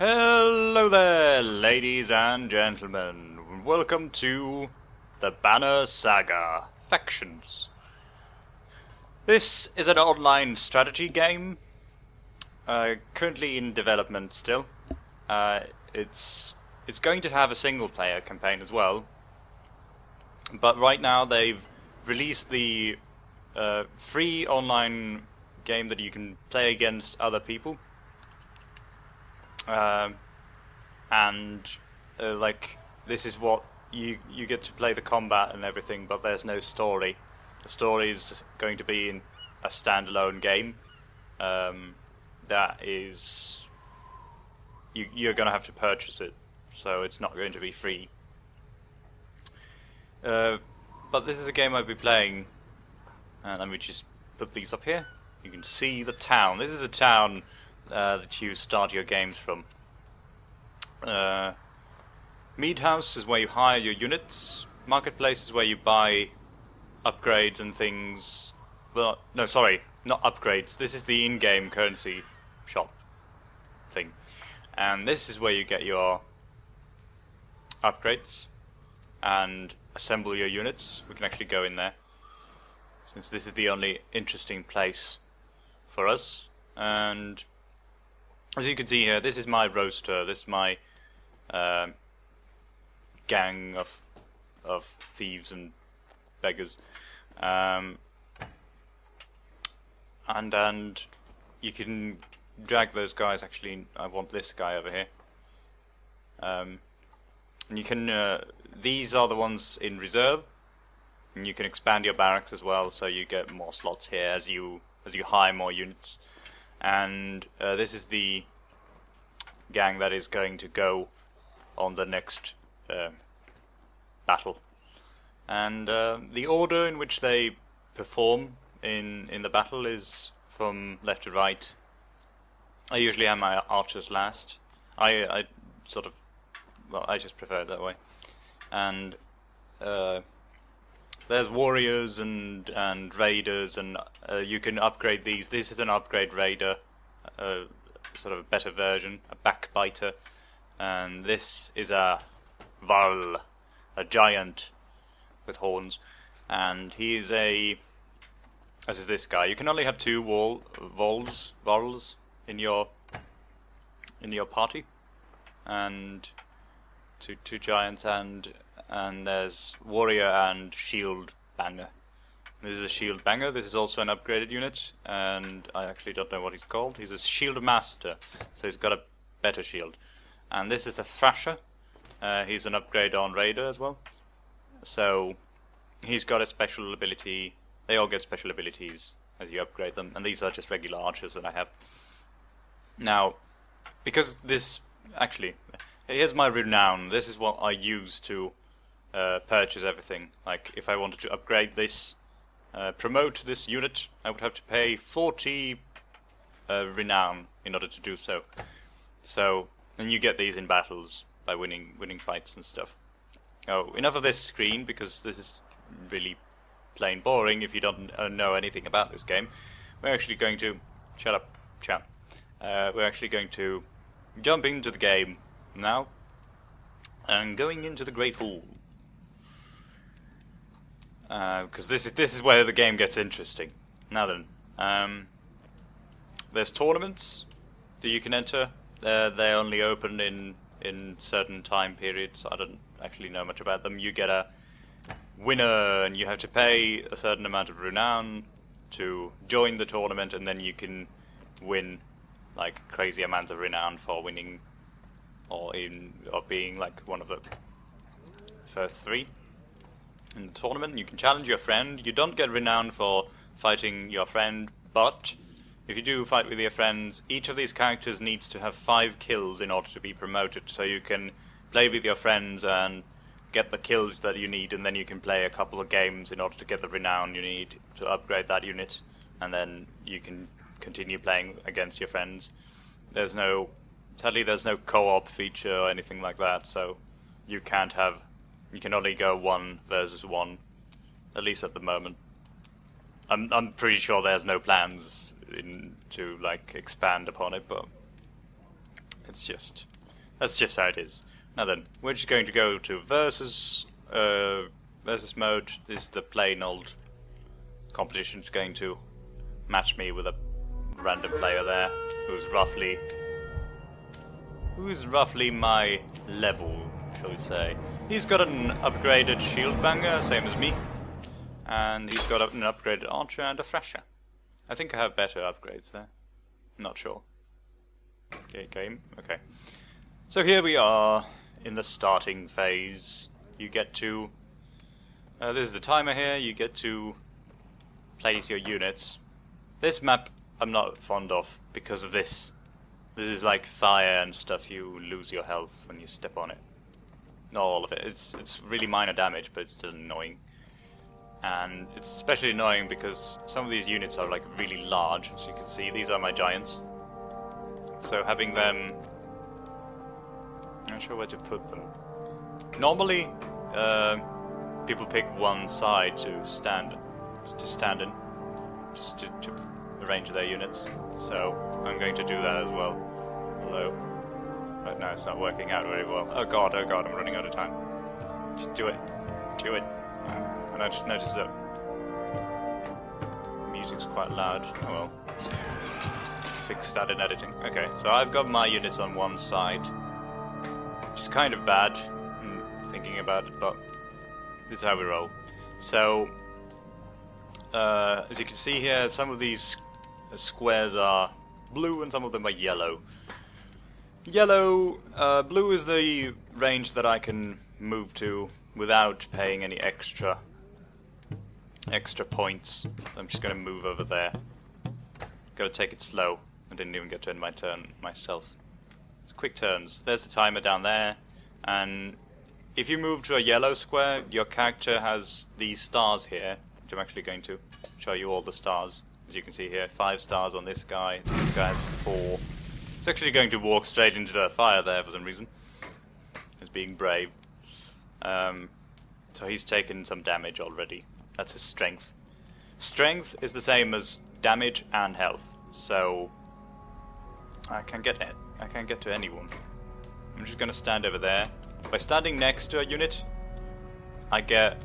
Hello there, ladies and gentlemen. Welcome to the Banner Saga Factions. This is an online strategy game, currently in development still. It's going to have a single-player campaign as well, but right now they've released the free online game that you can play against other people. Like, this is what you get to play the combat and everything, but there's no story. The story is going to be in a standalone game. That is, you're going to have to purchase it, so it's not going to be free. But this is a game I'll be playing. Let me just put these up here. You can see the town. This is a town that you start your games from. Mead House is where you hire your units. Marketplace is where you buy upgrades and things. Well, no, sorry, not upgrades. This is the in-game currency shop thing. And this is where you get your upgrades and assemble your units. We can actually go in there, since this is the only interesting place for us. And as you can see here, this is my roster. This is my gang of thieves and beggars, and you can drag those guys. Actually, I want this guy over here. And you can. These are the ones in reserve, and you can expand your barracks as well, so you get more slots here as you hire more units. And this is the gang that is going to go on the next battle. And the order in which they perform in the battle is from left to right. I usually have my archers last. I sort of, well, I just prefer it that way. And there's warriors and raiders, and you can upgrade these. This is an upgrade raider, sort of a better version, a backbiter. And this is a Varl, a giant with horns. And he is as is this guy. You can only have two Varls in your party, and two giants, and there's warrior and shield banger. This is a shield banger. This is also an upgraded unit, and I actually don't know what he's called. He's a shield master, so he's got a better shield. And this is the thrasher. He's an upgrade on raider as well, so he's got a special ability. They all get special abilities as you upgrade them, and these are just regular archers that I have. Now, because this, actually, here's my renown. This is what I use to purchase everything. Like, if I wanted to upgrade this, promote this unit, I would have to pay 40 renown in order to do so. So, and you get these in battles by winning fights and stuff. Oh, enough of this screen, because this is really plain boring if you don't know anything about this game. We're actually going to... Shut up, chat. We're actually going to jump into the game now, and going into the Great Hall. Because this is where the game gets interesting. Now then, there's tournaments that you can enter. They only open in certain time periods. I don't actually know much about them. You get a winner, and you have to pay a certain amount of renown to join the tournament, and then you can win like crazy amounts of renown for winning, or being like one of the first three in the tournament. You can challenge your friend. You don't get renown for fighting your friend, but if you do fight with your friends, each of these characters needs to have 5 kills in order to be promoted. So you can play with your friends and get the kills that you need, and then you can play a couple of games in order to get the renown you need to upgrade that unit, and then you can continue playing against your friends. Sadly there's no co-op feature or anything like that, so you can only go 1 versus 1, at least at the moment. I'm pretty sure there's no plans to like expand upon it, but That's just how it is. Now then, we're just going to go to versus mode. This is the plain old competition. It's going to match me with a random player there who's roughly my level, shall we say. He's got an upgraded shield banger, same as me, and he's got an upgraded archer and a thrasher. I think I have better upgrades there. Not sure. Okay, game. Okay. So here we are in the starting phase. You get to... this is the timer here. You get to place your units. This map I'm not fond of because of this. This is like fire and stuff. You lose your health when you step on it. Not all of it. It's really minor damage, but it's still annoying. And it's especially annoying because some of these units are like really large. As you can see, these are my giants. So having them... I'm not sure where to put them. Normally, people pick one side to stand in, just to arrange their units. So I'm going to do that as well. Although, right now it's not working out very well. Oh god, I'm running out of time. Just do it. And I just noticed that the music's quite loud. Oh well. Fix that in editing. Okay, so I've got my units on one side, which is kind of bad, thinking about it, but this is how we roll. So, as you can see here, some of these squares are blue and some of them are yellow. Blue is the range that I can move to without paying any extra points. I'm just going to move over there. Got to take it slow. I didn't even get to end my turn myself. It's quick turns. There's the timer down there, and if you move to a yellow square, your character has these stars here, which I'm actually going to show you all the stars. As you can see here, 5 stars on this guy has 4. It's actually going to walk straight into the fire there for some reason. He's being brave. So he's taken some damage already. That's his strength. Strength is the same as damage and health, so I can get to anyone. I'm just gonna stand over there. By standing next to a unit, I get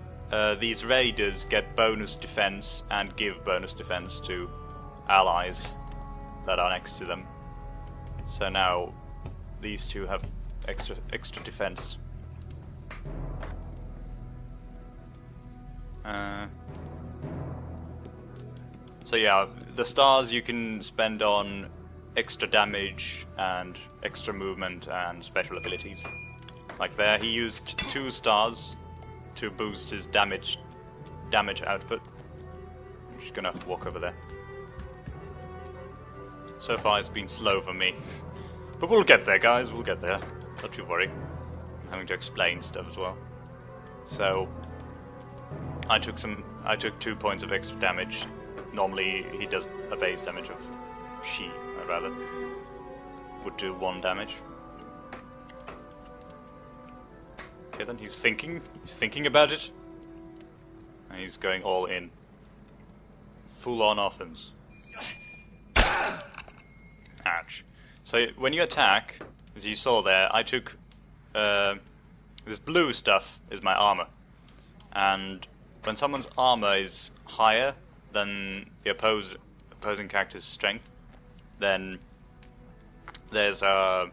these raiders get bonus defense and give bonus defense to allies that are next to them. So now these two have extra defense. So yeah, the stars you can spend on extra damage and extra movement and special abilities. Like there, he used 2 stars to boost his damage output. I'm just gonna walk over there. So far it's been slow for me. But we'll get there, guys, we'll get there. Don't you worry. I'm having to explain stuff as well. So I took 2 points of extra damage. Normally he does a base damage of would do 1 damage. Okay, then he's thinking about it. And he's going all in. Full on offense. Ouch. So when you attack, as you saw there, I took this blue stuff is my armor. And when someone's armor is higher than the opposing character's strength, then there's a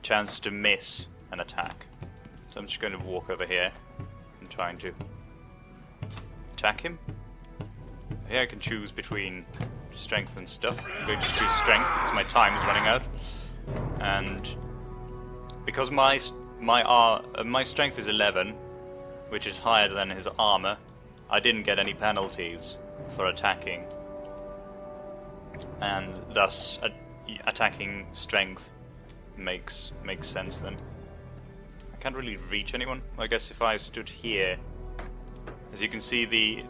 chance to miss an attack. So I'm just going to walk over here and trying to attack him. Here I can choose between strength and stuff. I'm going to choose strength because my time is running out. And because my strength is 11, which is higher than his armor, I didn't get any penalties for attacking. And thus attacking strength makes sense then. I can't really reach anyone. I guess if I stood here, as you can see,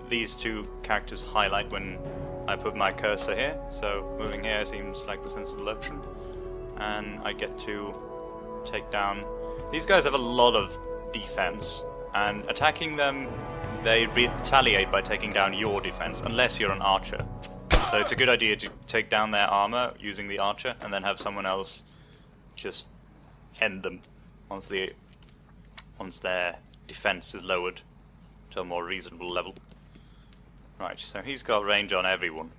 these 2 characters highlight when I put my cursor here, so moving here seems like the sensible option. And I get to take down... These guys have a lot of defense, and attacking them, they retaliate by taking down your defense, unless you're an archer. So it's a good idea to take down their armor using the archer, and then have someone else just end them once their defense is lowered to a more reasonable level. Right, so he's got range on everyone.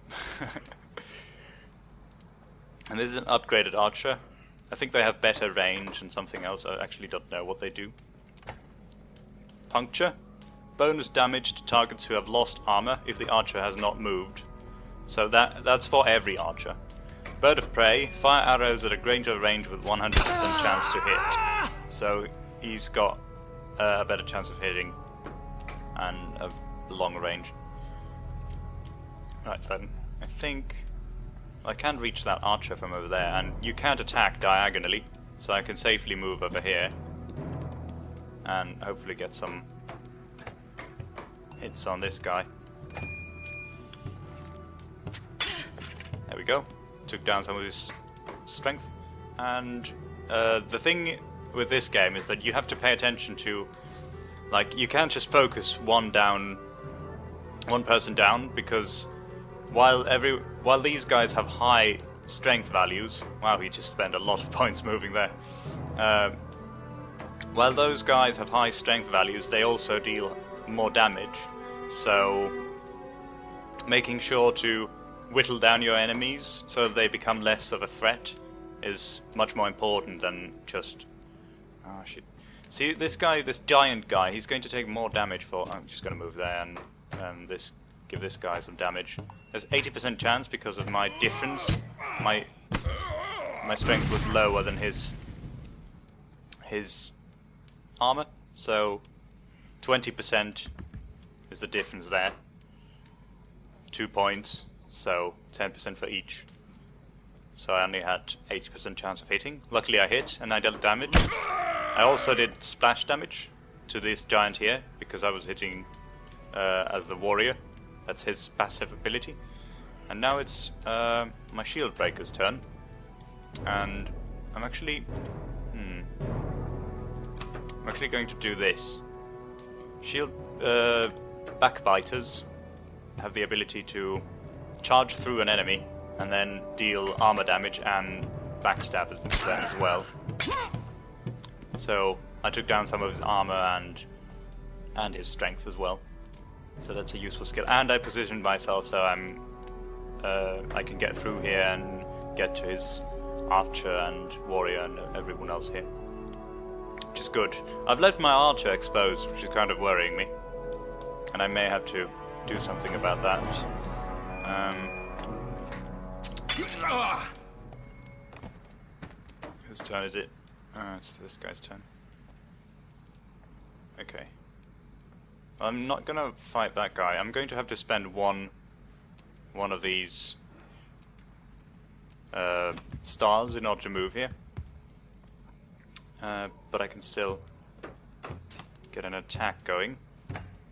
And this is an upgraded archer. I think they have better range and something else. I actually don't know what they do. Puncture. Bonus damage to targets who have lost armor if the archer has not moved. So that's for every archer. Bird of Prey. Fire arrows at a greater range with 100% chance to hit. So he's got a better chance of hitting and a long range. Right then, I think I can reach that archer from over there, and you can't attack diagonally, so I can safely move over here and hopefully get some hits on this guy. There we go. Took down some of his strength. And the thing with this game is that you have to pay attention to, like, you can't just focus one person down, because while these guys have high strength values, wow, he just spent a lot of points moving there. While those guys have high strength values, they also deal more damage. So making sure to whittle down your enemies so that they become less of a threat is much more important than just... Oh shit. See, this guy, this giant guy, he's going to take more damage for... I'm just going to move there and give this guy some damage. There's 80% chance because of my difference. My strength was lower than his armor, so 20% is the difference there. 2 points, so 10% for each. So I only had 80% chance of hitting. Luckily I hit and I dealt damage. I also did splash damage to this giant here because I was hitting as the warrior. That's his passive ability. And now it's my shield breaker's turn. And I'm actually going to do this. Shield backbiters have the ability to charge through an enemy and then deal armor damage and backstab them as well. So I took down some of his armor and his strength as well. So that's a useful skill. And I positioned myself so I can get through here and get to his archer and warrior and everyone else here, which is good. I've left my archer exposed, which is kind of worrying me, and I may have to do something about that. Whose turn is it? It's this guy's turn. Okay. I'm not gonna fight that guy. I'm going to have to spend one of these stars in order to move here. But I can still get an attack going.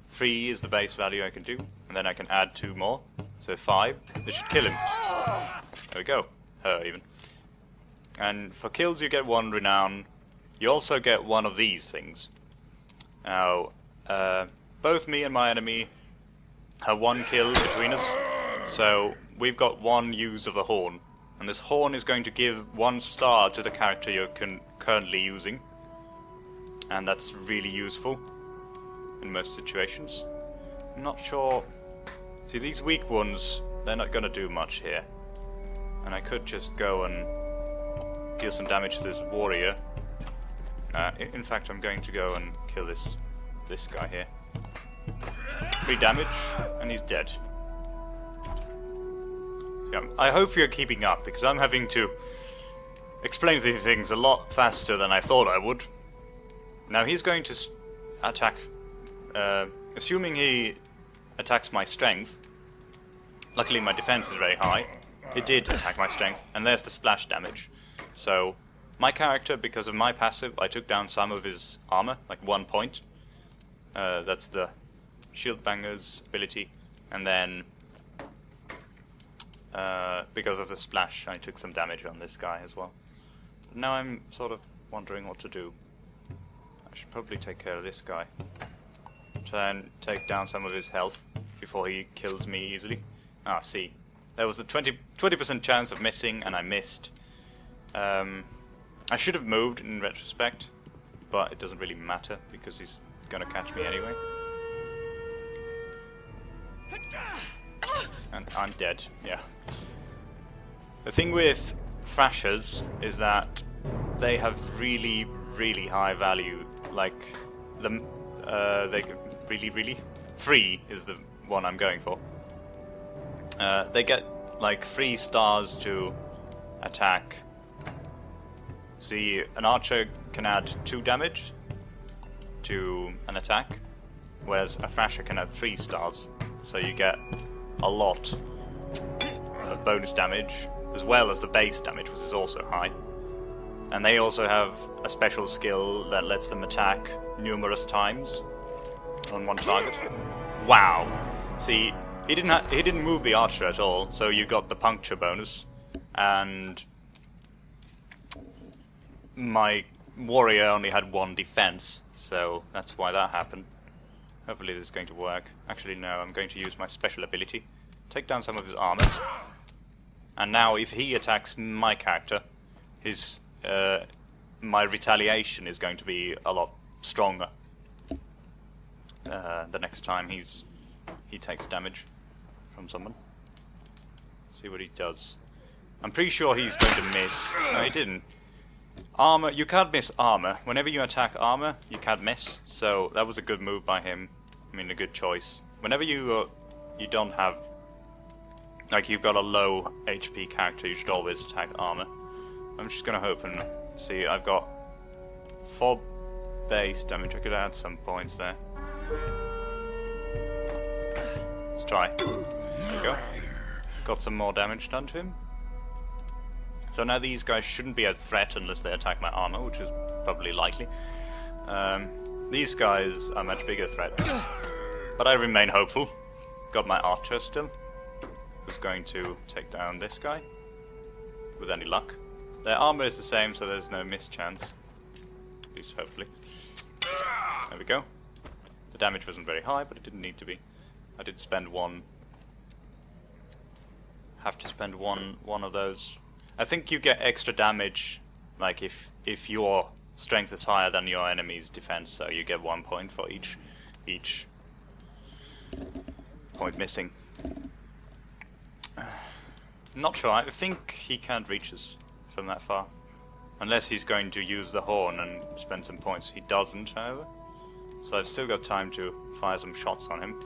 3 is the base value I can do, and then I can add 2 more. So 5. This should kill him. There we go. Her even. And for kills you get 1 renown. You also get 1 of these things. Now, both me and my enemy have 1 kill between us, so we've got 1 use of the horn. And this horn is going to give 1 star to the character you're currently using. And that's really useful in most situations. I'm not sure... See, these weak ones, they're not going to do much here. And I could just go and deal some damage to this warrior. In fact, I'm going to go and kill this guy here. 3 damage, and he's dead. Yeah, I hope you're keeping up, because I'm having to explain these things a lot faster than I thought I would. Now he's going to attack, assuming he attacks my strength. Luckily my defense is very high. It did attack my strength, and there's the splash damage. So my character, because of my passive, I took down some of his armor, like 1 point. That's the shield banger's ability, and then because of the splash I took some damage on this guy as well. But now I'm sort of wondering what to do. I should probably take care of this guy. Try and take down some of his health before he kills me easily. Ah, see. There was a 20% chance of missing, and I missed. I I should have moved in retrospect, but it doesn't really matter because he's gonna catch me anyway. And I'm dead, yeah. The thing with Thrashers is that they have really, really high value. Like, they really... 3 is the one I'm going for. They get like 3 stars to attack. See, an archer can add 2 damage to an attack, whereas a Thrasher can add 3 stars. So you get a lot of bonus damage, as well as the base damage, which is also high. And they also have a special skill that lets them attack numerous times on one target. Wow! See, he didn't move the archer at all, so you got the puncture bonus, and my warrior only had 1 defense, so that's why that happened. Hopefully this is going to work. Actually, no, I'm going to use my special ability. Take down some of his armor. And now if he attacks my character, his my retaliation is going to be a lot stronger the next time he takes damage from someone. See what he does. I'm pretty sure he's going to miss. No, he didn't. Armor, you can't miss armor. Whenever you attack armor, you can't miss. So that was a good move by him. I mean, a good choice. Whenever you don't have, like, you've got a low HP character, you should always attack armor. I'm just gonna hope and see. I've got 4 base damage. I could add some points there. Let's try. There we go. Got some more damage done to him. So now these guys shouldn't be a threat unless they attack my armor, which is probably likely. These guys are a much bigger threat. But I remain hopeful. Got my archer still, who's going to take down this guy with any luck. Their armor is the same, so there's no mischance. At least hopefully. There we go. The damage wasn't very high, but it didn't need to be. I did spend one. Have to spend one of those. I think you get extra damage, like if your strength is higher than your enemy's defense, so you get 1 point for each point missing. Not sure. I think he can't reach us from that far, unless he's going to use the horn and spend some points. He doesn't, however, so I've still got time to fire some shots on him.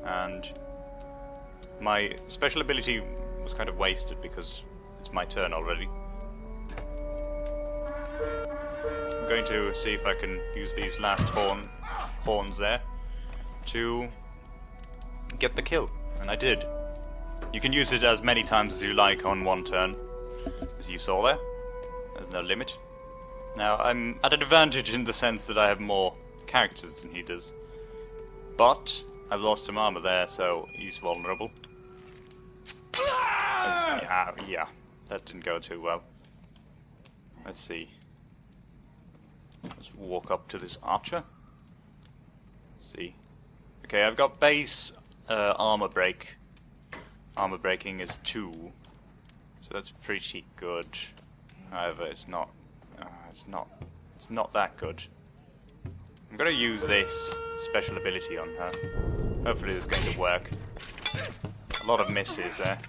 And my special ability was kind of wasted because it's my turn already. I'm going to see if I can use these last horns there to get the kill, and I did. You can use it as many times as you like on one turn, as you saw there. There's no limit. Now I'm at an advantage in the sense that I have more characters than he does, but I've lost some armor there, so he's vulnerable. Yeah, that didn't go too well. Let's see. Let's walk up to this archer. See. Okay, I've got base armor break. Armor breaking is 2, so that's pretty good. However, it's not that good. I'm gonna use this special ability on her. Hopefully, it's going to work. A lot of misses there.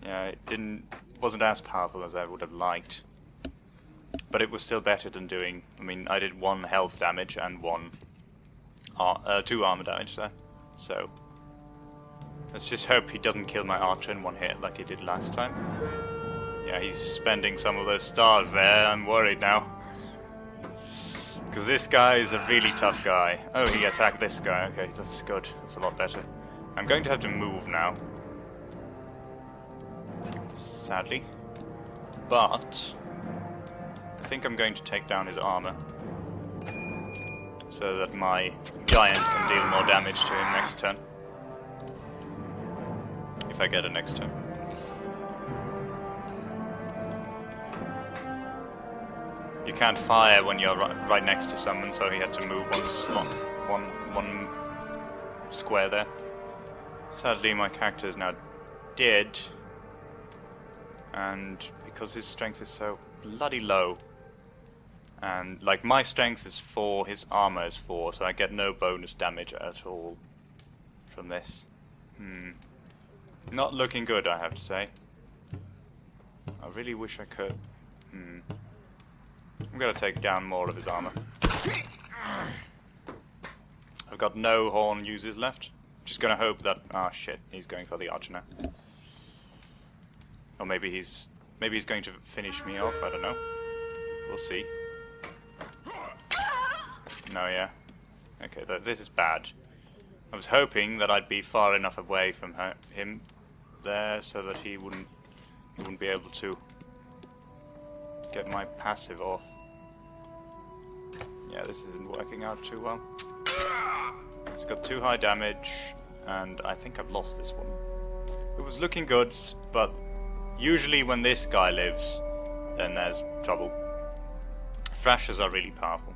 Yeah, it wasn't as powerful as I would have liked, but it was still better than doing. I mean, I did 1 health damage and 2 armor damage there. So let's just hope he doesn't kill my archer in 1 hit like he did last time. Yeah, he's spending some of those stars there. I'm worried now, because this guy is a really tough guy. Oh, he attacked this guy. Okay, that's good. That's a lot better. I'm going to have to move now, sadly, but I think I'm going to take down his armor so that my giant can deal more damage to him next turn, if I get a next turn. You can't fire when you're right next to someone, so he had to move 1 slot, one square there. Sadly, my character is now dead, and because his strength is so bloody low. And, like, my strength is 4, his armor is 4, so I get no bonus damage at all from this. Not looking good, I have to say. I really wish I could. I'm gonna take down more of his armor. I've got no horn users left. Just gonna hope that... Ah, shit, he's going for the archer now. Or maybe he's going to finish me off, I don't know. We'll see. No, yeah. Okay, this is bad. I was hoping that I'd be far enough away from him there so that he wouldn't be able to get my passive off. Yeah, this isn't working out too well. It's got too high damage, and I think I've lost this one. It was looking good, but usually when this guy lives, then there's trouble. Thrashers are really powerful.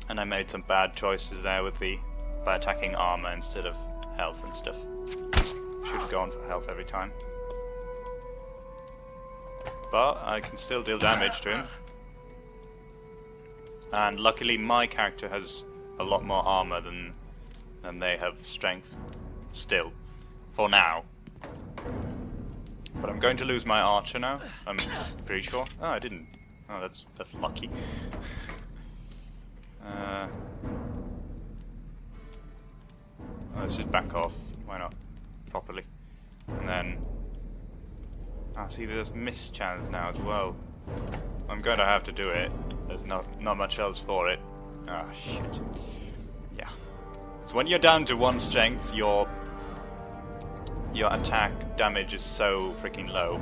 And I made some bad choices there by attacking armor instead of health and stuff. Should have gone for health every time. But I can still deal damage to him. And luckily my character has a lot more armor than they have strength. Still. For now. But I'm going to lose my archer now, I'm pretty sure. Oh, I didn't. Oh, that's lucky. Let's just back off. Why not? Properly. And then... see, there's miss chance now as well. I'm going to have to do it. There's not much else for it. Ah, shit. Yeah. So when you're down to 1 strength, your attack damage is so freaking low.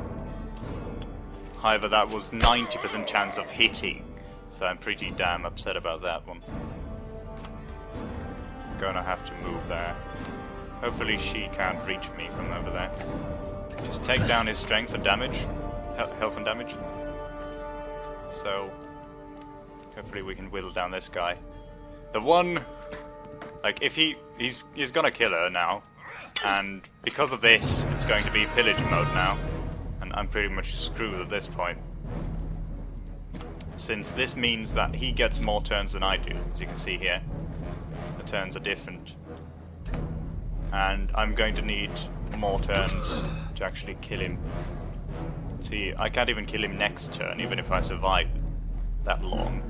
However, that was 90% chance of hitting. So I'm pretty damn upset about that one. Gonna have to move there. Hopefully she can't reach me from over there. Just take down his strength and damage. Health and damage. So, hopefully we can whittle down this guy. The one... Like, if he's gonna kill her now. And because of this, it's going to be pillage mode now. And I'm pretty much screwed at this point. Since this means that he gets more turns than I do, as you can see here. The turns are different. And I'm going to need more turns to actually kill him. See, I can't even kill him next turn, even if I survive that long.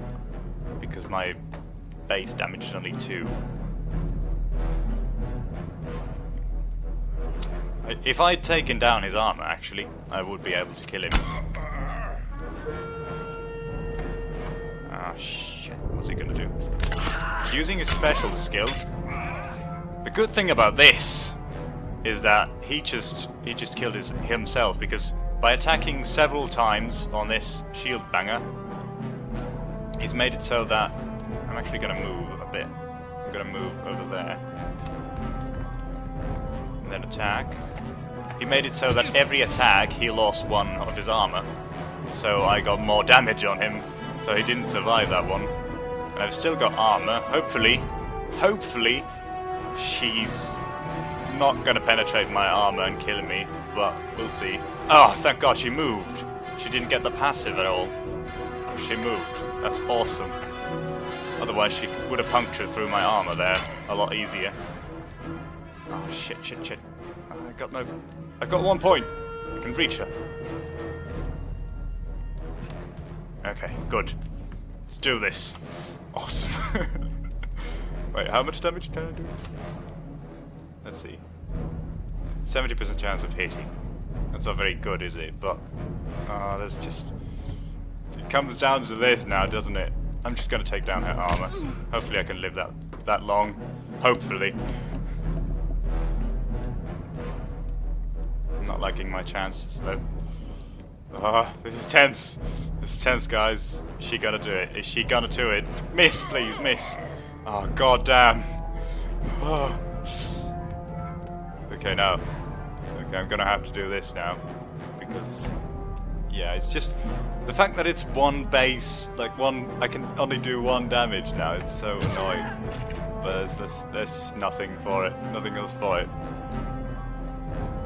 Because my base damage is only 2. If I'd taken down his armor, actually, I would be able to kill him. Ah, shit. What's he gonna do? He's using his special skill. The good thing about this is that he just killed himself, because by attacking several times on this shield banger, he's made it so that I'm actually gonna move a bit. I'm gonna move over there. And then attack. He made it so that every attack he lost 1 of his armor. So I got more damage on him, so he didn't survive that one. And I've still got armor. Hopefully, she's not gonna penetrate my armor and kill me, but we'll see. Oh, thank God she moved. She didn't get the passive at all. She moved. That's awesome. Otherwise she would have punctured through my armor there a lot easier. Oh, shit. I've got 1 point. I can reach her. Okay, good. Let's do this. Awesome. Wait, how much damage can I do? Let's see. 70% chance of hitting. That's not very good, is it? But, there's just... It comes down to this now, doesn't it? I'm just going to take down her armor. Hopefully I can live that long. Hopefully. I'm not liking my chances, though. This is tense. This is tense, guys. Is she gonna do it? Is she gonna do it? Miss, please, miss. Oh, god damn. Oh. Okay, now. Okay, I'm gonna have to do this now. Because... Yeah, it's just... The fact that it's 1 base, like I can only do 1 damage now, it's so annoying. But there's just nothing for it. Nothing else for it.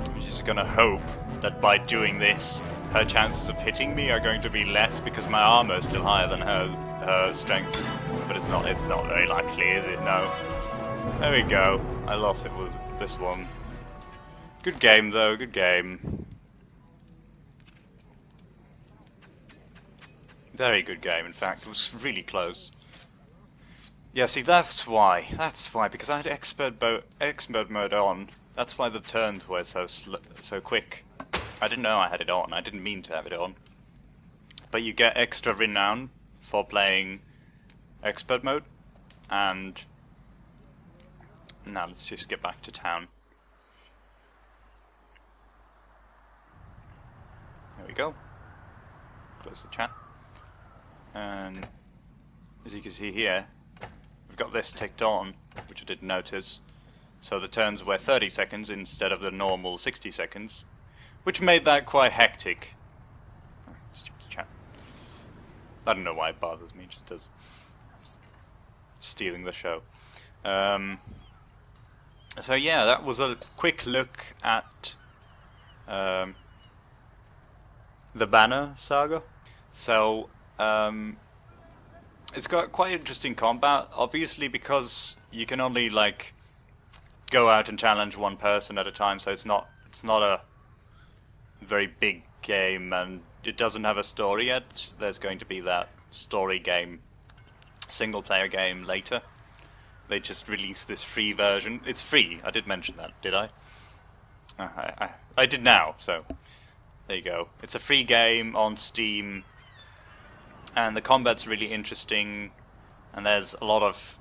I'm just gonna hope that by doing this, her chances of hitting me are going to be less because my armor is still higher than her strength. But it's not very likely, is it? No. There we go. I lost it with this one. Good game though, good game. Very good game, in fact. It was really close. Yeah, see, that's why, because I had expert mode on. That's why the turns were so quick. I didn't know I had it on. I didn't mean to have it on. But you get extra renown for playing expert mode. And now let's just get back to town. There we go. Close the chat. And as you can see here, we've got this ticked on, which I didn't notice. So the turns were 30 seconds instead of the normal 60 seconds, which made that quite hectic. Oh, stupid chat. I don't know why it bothers me, it just does. It's stealing the show. So yeah, that was a quick look at the banner saga. So it's got quite interesting combat, obviously, because you can only like go out and challenge one person at a time, so it's not a very big game, and it doesn't have a story yet. There's going to be that story game, single player game later. They just released this free version. It's free. I did mention that, did I? I did now, so there you go. It's a free game on Steam. And the combat's really interesting, and there's a lot of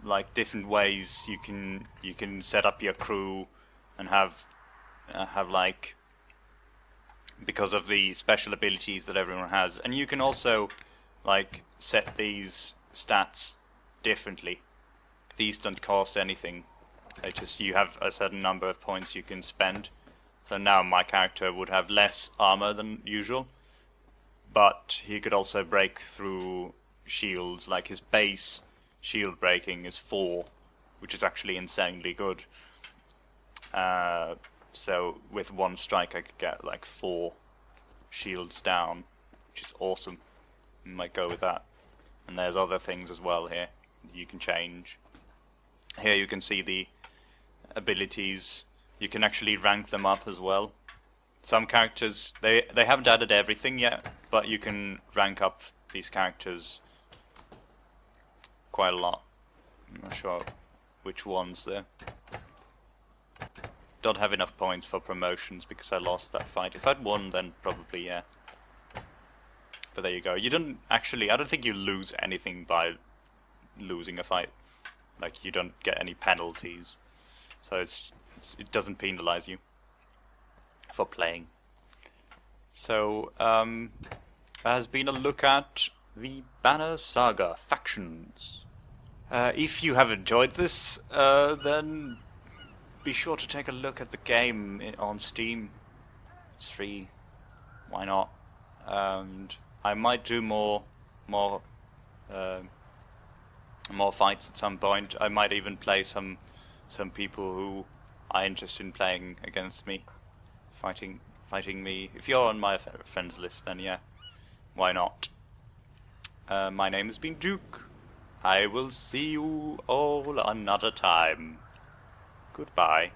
like different ways you can set up your crew and have like, because of the special abilities that everyone has, and you can also like set these stats differently. These don't cost anything. They just, you have a certain number of points you can spend. So now my character would have less armor than usual. But he could also break through shields, like his base shield breaking is 4, which is actually insanely good. So with one strike I could get like 4 shields down, which is awesome. Might go with that. And there's other things as well here you can change. Here you can see the abilities. You can actually rank them up as well. Some characters, they haven't added everything yet, but you can rank up these characters quite a lot. I'm not sure which ones there. Don't have enough points for promotions because I lost that fight. If I'd won, then probably, yeah. But there you go. You don't actually, I don't think you lose anything by losing a fight. Like, you don't get any penalties. So it doesn't penalize you for playing. So, that has been a look at the Banner Saga Factions. If you have enjoyed this, then be sure to take a look at the game on Steam. It's free. Why not? And I might do more fights at some point. I might even play some people who are interested in playing against me. Fighting me. If you're on my friends list, then yeah, why not? My name has been Juke. I will see you all another time. Goodbye.